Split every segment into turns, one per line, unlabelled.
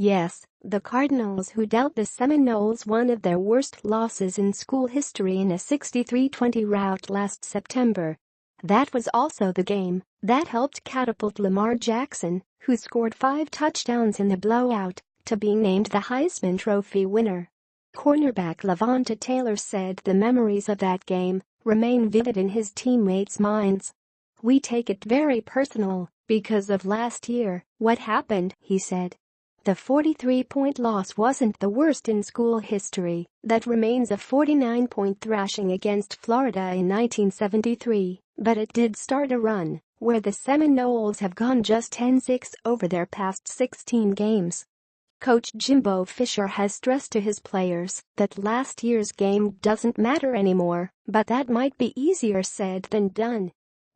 Yes, the Cardinals, who dealt the Seminoles one of their worst losses in school history in a 63-20 rout last September. That was also the game that helped catapult Lamar Jackson, who scored 5 touchdowns in the blowout, to being named the Heisman Trophy winner. Cornerback Levante Taylor said the memories of that game remain vivid in his teammates' minds. "We take it very personal because of last year, what happened," he said. "The 43-point loss wasn't the worst in school history. That remains a 49-point thrashing against Florida in 1973, but it did start a run where the Seminoles have gone just 10-6 over their past 16 games." Coach Jimbo Fisher has stressed to his players that last year's game doesn't matter anymore, but that might be easier said than done.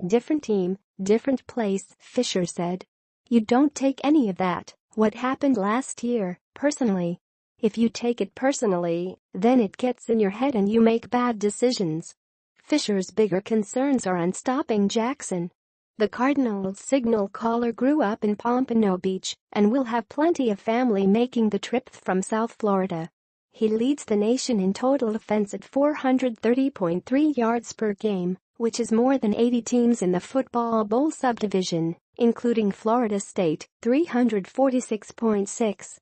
"Different team, different place," Fisher said. "You don't take any of that, what happened last year, personally. If you take it personally, then it gets in your head and you make bad decisions." Fisher's bigger concerns are on stopping Jackson. The Cardinals signal caller grew up in Pompano Beach and will have plenty of family making the trip from South Florida. He leads the nation in total offense at 430.3 yards per game, which is more than 80 teams in the Football Bowl subdivision, including Florida State, 346.6.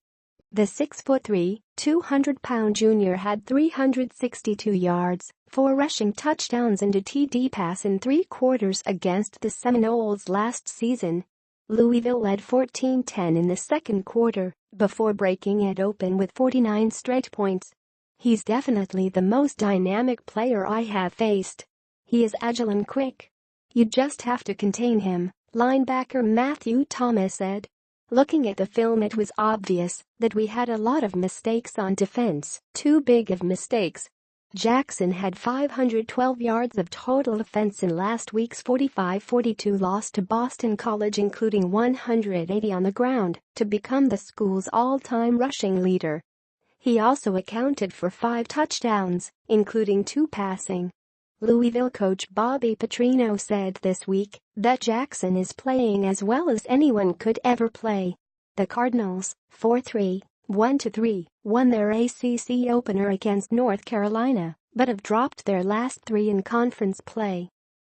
The 6'3", 200-pound junior had 362 yards, 4 rushing touchdowns and a TD pass in 3 quarters against the Seminoles last season. Louisville led 14-10 in the second quarter before breaking it open with 49 straight points. "He's definitely the most dynamic player I have faced. He is agile and quick. You just have to contain him," linebacker Matthew Thomas said. "Looking at the film, it was obvious that we had a lot of mistakes on defense, too big of mistakes." Jackson had 512 yards of total offense in last week's 45-42 loss to Boston College, including 180 on the ground, to become the school's all-time rushing leader. He also accounted for 5 touchdowns, including 2 passing. Louisville coach Bobby Petrino said this week that Jackson is playing as well as anyone could ever play. The Cardinals, 4-3, 1-3, won their ACC opener against North Carolina, but have dropped their last 3 in conference play.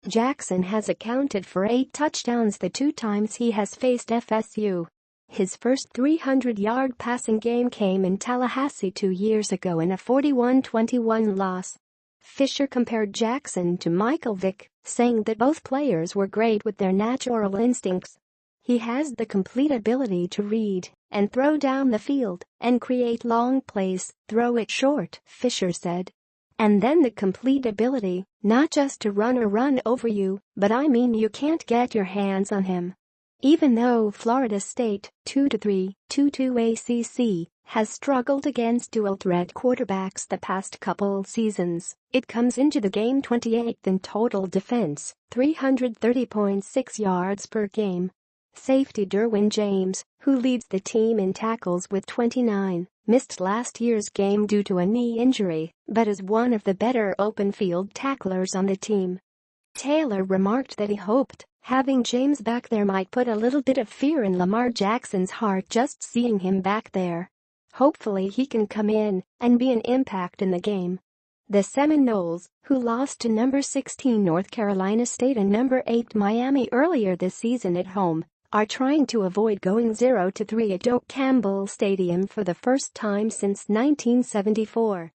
Jackson has accounted for 8 touchdowns the 2 times he has faced FSU. His first 300-yard passing game came in Tallahassee 2 years ago in a 41-21 loss. Fisher compared Jackson to Michael Vick, saying that both players were great with their natural instincts. "He has the complete ability to read and throw down the field and create long plays, throw it short," Fisher said. "And then the complete ability, not just to run over you, but I mean you can't get your hands on him." Even though Florida State, 2-3, 2-2 ACC, has struggled against dual-threat quarterbacks the past couple seasons, it comes into the game 28th in total defense, 330.6 yards per game. Safety Derwin James, who leads the team in tackles with 29, missed last year's game due to a knee injury, but is one of the better open-field tacklers on the team. Taylor remarked that he hoped having James back there might put a little bit of fear in Lamar Jackson's heart just seeing him back there. "Hopefully he can come in and be an impact in the game." The Seminoles, who lost to number 16 North Carolina State and number 8 Miami earlier this season at home, are trying to avoid going 0-3 at Doak Campbell Stadium for the first time since 1974.